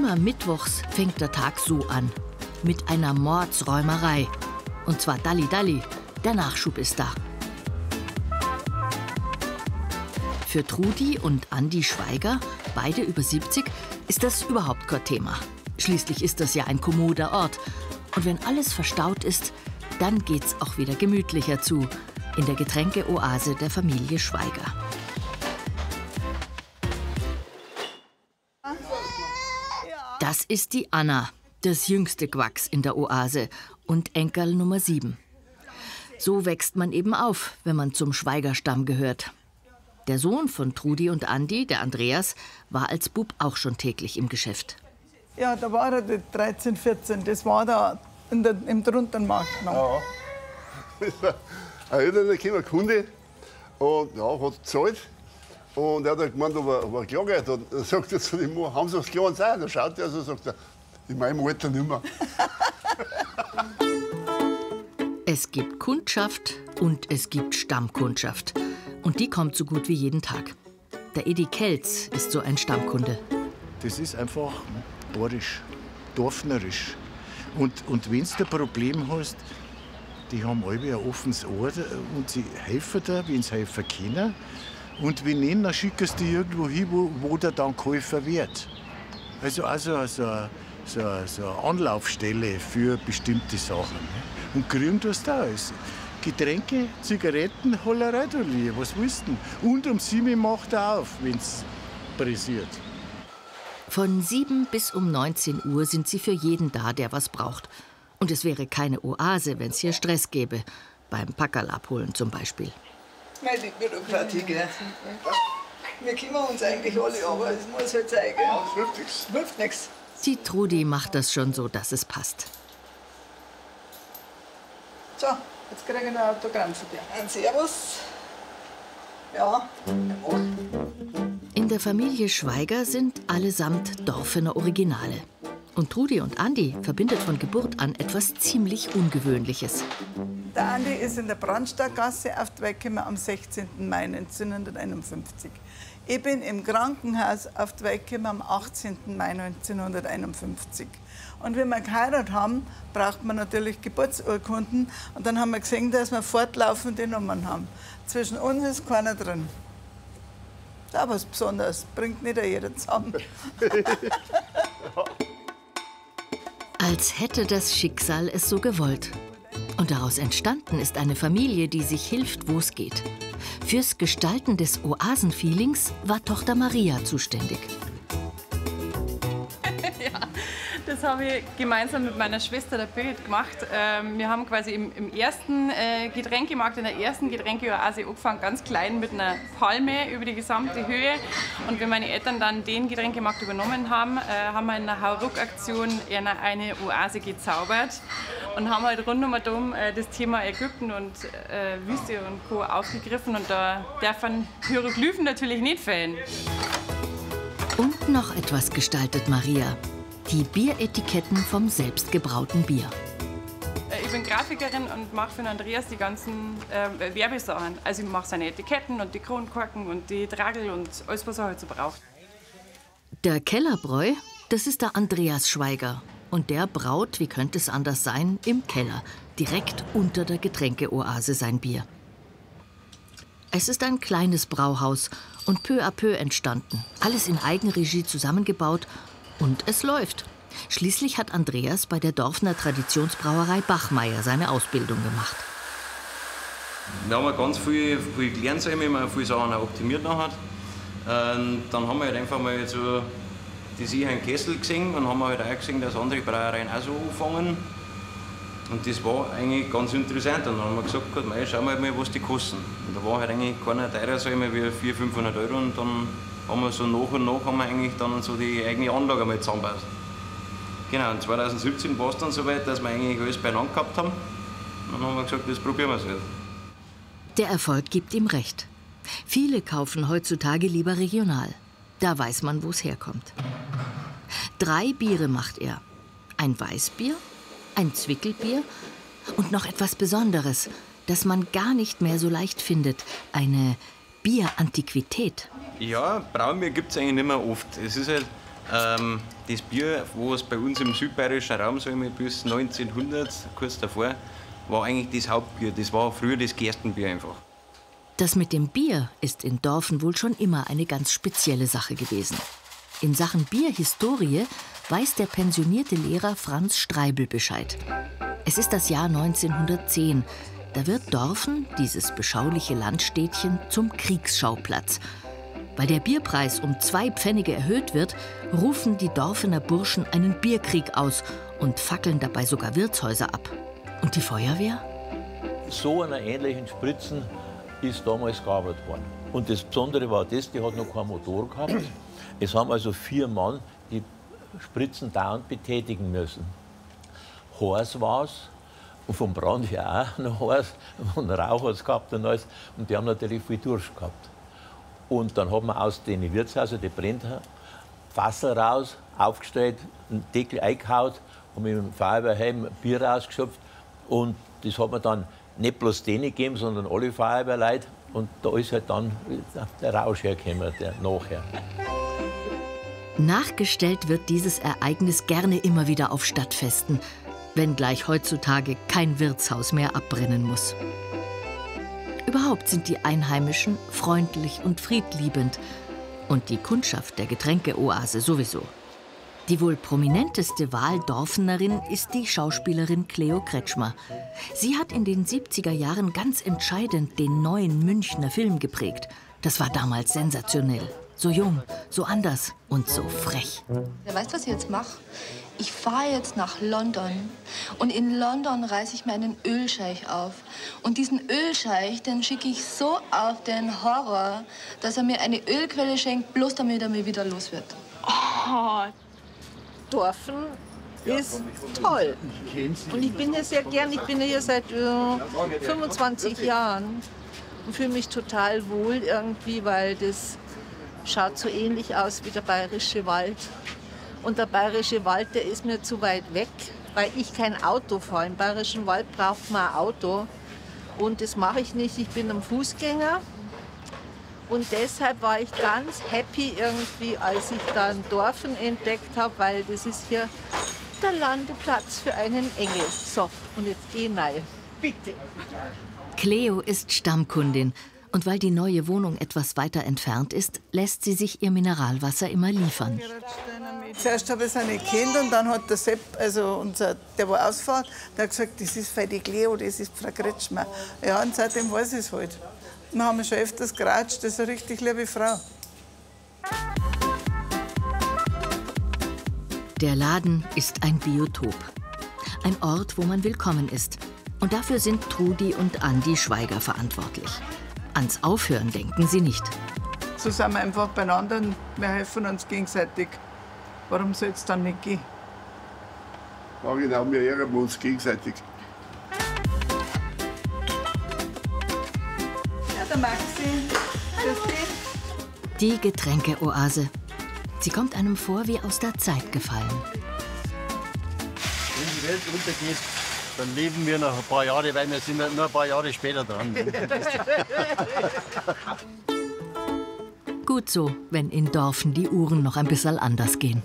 Immer mittwochs fängt der Tag so an. Mit einer Mordsräumerei. Und zwar Dalli Dalli. Der Nachschub ist da. Für Trudi und Andi Schweiger, beide über 70, ist das überhaupt kein Thema. Schließlich ist das ja ein kommoder Ort. Und wenn alles verstaut ist, dann geht's auch wieder gemütlicher zu. In der Getränkeoase der Familie Schweiger. Das ist die Anna, das jüngste Quacks in der Oase und Enkel Nummer 7. So wächst man eben auf, wenn man zum Schweigerstamm gehört. Der Sohn von Trudi und Andi, der Andreas, war als Bub auch schon täglich im Geschäft. Ja, da war er 13, 14. Das war da im drunten Markt noch. Ja. Da kam ein Kunde und ja, hat gezahlt. Und er hat gemeint, ob er Klage hat. Und er sagt er zu dem Mann, haben Sie was Kleines auch? Da schaut er so und sagt er, in meinem Alter nicht mehr. Es gibt Kundschaft und es gibt Stammkundschaft. Und die kommt so gut wie jeden Tag. Der Edi Kelz ist so ein Stammkunde. Das ist einfach badisch, dorfnerisch. Und wenn du ein Problem hast, die haben alle ein offenes Ohr und sie helfen dir, wenn sie helfen können. Und wenn nicht, dann schicken sie dich irgendwo hin, wo der dann geholfen wird. Also so eine Anlaufstelle für bestimmte Sachen. Und kriegen das da alles. Getränke, Zigaretten, Hollerei, was willst du denn? Und um 7 macht er auf, wenn es pressiert. Von 7 bis um 19 Uhr sind sie für jeden da, der was braucht. Und es wäre keine Oase, wenn es hier Stress gäbe. Beim Packerl abholen zum Beispiel. Die Bürokratie, gell? Wir kümmern uns eigentlich alle, aber es muss halt sein, gell? Ja, hilft nichts. Die Trudi macht das schon so, dass es passt. So, jetzt kriege ich ein Autogramm von dir. Ein Servus. Ja, In der Familie Schweiger sind allesamt Dorfener Originale. Und Trudi und Andi verbindet von Geburt an etwas ziemlich Ungewöhnliches. der Andi ist in der Brandstadtgasse auf die Welt gekommen am 16. Mai 1951. Ich bin im Krankenhaus auf die Welt gekommen am 18. Mai 1951. Und wenn wir geheiratet haben, braucht man natürlich Geburtsurkunden. Und dann haben wir gesehen, dass wir fortlaufende Nummern haben. Zwischen uns ist keiner drin. Das ist was Besonderes. Bringt nicht jeder zusammen. Als hätte das Schicksal es so gewollt. Und daraus entstanden ist eine Familie, die sich hilft, wo es geht. Fürs Gestalten des Oasenfeelings war Tochter Maria zuständig. Ja, das habe ich gemeinsam mit meiner Schwester, der Birgit, gemacht. Wir haben quasi im ersten Getränkemarkt, in der ersten Getränkeoase angefangen, ganz klein mit einer Palme über die gesamte Höhe. Und wenn meine Eltern dann den Getränkemarkt übernommen haben, haben wir in einer Hauruck-Aktion eine Oase gezaubert und haben halt rundum das Thema Ägypten und Wüste und Co. aufgegriffen. Und da dürfen Hieroglyphen natürlich nicht fehlen. Und noch etwas gestaltet Maria. Die Bieretiketten vom selbstgebrauten Bier. Ich bin Grafikerin und mache für den Andreas die ganzen Werbesachen. Also ich mache seine Etiketten und die Kronkorken und die Tragel und alles, was er halt so braucht. Der Kellerbräu, das ist der Andreas Schweiger. Und der braut, wie könnte es anders sein, im Keller, direkt unter der Getränkeoase sein Bier. Es ist ein kleines Brauhaus und peu à peu entstanden. Alles in Eigenregie zusammengebaut und es läuft. Schließlich hat Andreas bei der Dorfner Traditionsbrauerei Bachmeier seine Ausbildung gemacht. Wir haben ganz viel gelernt, wie man viele Sachen auch optimiert hat. Dann haben wir halt einfach mal so die sicheren Kessel gesehen und haben halt auch gesehen, dass andere Brauereien auch so anfangen. Und das war eigentlich ganz interessant. Und dann haben wir gesagt, gut, mei, schauen wir mal, was die kosten. Und da war halt eigentlich keiner teurer, sag ich mal, wie 400–500 €. Und dann haben wir so nach und nach haben wir eigentlich dann so die eigene Anlage mal zusammengebaut. Genau, und 2017 war es dann soweit, dass wir eigentlich alles beieinander gehabt haben. Und dann haben wir gesagt, das probieren wir es halt. Der Erfolg gibt ihm recht. Viele kaufen heutzutage lieber regional. Da weiß man, wo es herkommt. 3 Biere macht er. Ein Weißbier, ein Zwickelbier und noch etwas Besonderes, das man gar nicht mehr so leicht findet. Eine Bierantiquität. Ja, Braunbier gibt es eigentlich nicht mehr oft. Es ist halt Das Bier, was bei uns im südbayerischen Raum so bis 1900, kurz davor, war eigentlich das Hauptbier. Das war früher das Gerstenbier einfach. Das mit dem Bier ist in Dorfen wohl schon immer eine ganz spezielle Sache gewesen. In Sachen Bierhistorie weiß der pensionierte Lehrer Franz Streibel Bescheid. Es ist das Jahr 1910. Da wird Dorfen, dieses beschauliche Landstädtchen, zum Kriegsschauplatz. Weil der Bierpreis um 2 Pfennige erhöht wird, rufen die Dorfener Burschen einen Bierkrieg aus und fackeln dabei sogar Wirtshäuser ab. Und die Feuerwehr? So einer ähnlichen Spritzen ist damals gearbeitet worden. Und das Besondere war das, die hat noch keinen Motor gehabt. Es haben also 4 Mann die Spritzen dauernd betätigen müssen. Heiß war es. Und vom Brand ja auch noch heiß. Und Rauch hat es gehabt und alles. Und die haben natürlich viel Durst gehabt. Und dann hat man aus den Wirtshäusern, die brennt, Wasser raus, aufgestellt, einen Deckel eingehaut und mit dem Feuerwehrhelm Bier rausgeschöpft. Und das hat man dann nicht bloß denen gegeben, sondern alle Feuerwehrleute. Und da ist halt dann der Rausch hergekommen, der nachher. Nachgestellt wird dieses Ereignis gerne immer wieder auf Stadtfesten, wenngleich heutzutage kein Wirtshaus mehr abbrennen muss. Überhaupt sind die Einheimischen freundlich und friedliebend und die Kundschaft der Getränkeoase sowieso. Die wohl prominenteste Wahldorfenerin ist die Schauspielerin Cleo Kretschmer. Sie hat in den 70er Jahren ganz entscheidend den neuen Münchner Film geprägt. Das war damals sensationell. So jung, so anders und so frech. Ja, weißt du, was ich jetzt mache? Ich fahre jetzt nach London und in London reiße ich mir einen Ölscheich auf. Und diesen Ölscheich, den schicke ich so auf den Horror, dass er mir eine Ölquelle schenkt, bloß damit er mich wieder los wird. Oh, Dorfen ist toll. Und ich bin hier sehr gern, ich bin hier seit 25 Jahren und fühle mich total wohl irgendwie, weil das schaut so ähnlich aus wie der Bayerische Wald. Und der Bayerische Wald, der ist mir zu weit weg, weil ich kein Auto fahre. Im Bayerischen Wald braucht man ein Auto. Und das mache ich nicht. Ich bin ein Fußgänger. Und deshalb war ich ganz happy irgendwie, als ich dann Dorfen entdeckt habe, weil das ist hier der Landeplatz für einen Engel. So, und jetzt geh rein. Bitte. Cleo ist Stammkundin. Und weil die neue Wohnung etwas weiter entfernt ist, lässt sie sich ihr Mineralwasser immer liefern. Zuerst habe ich seine Kinder und dann hat der Sepp, also der war Ausfahrt, der hat gesagt, das ist für die Cleo, das ist Frau Kretschmer. Ja, und seitdem weiß ich es halt. Wir haben schon öfters geratscht, das ist eine richtig liebe Frau. Der Laden ist ein Biotop. Ein Ort, wo man willkommen ist. Und dafür sind Trudi und Andi Schweiger verantwortlich. Ans Aufhören denken sie nicht. So sind wir einfach beieinander und wir helfen uns gegenseitig. Warum soll es dann nicht gehen? Ja, genau, wir ehren uns gegenseitig. Ja, der Maxi, die Getränkeoase. Sie kommt einem vor wie aus der Zeit gefallen. Wenn die Welt untergeht, dann leben wir noch ein paar Jahre, weil wir sind nur ein paar Jahre später dran. Gut so, wenn in Dorfen die Uhren noch ein bisschen anders gehen.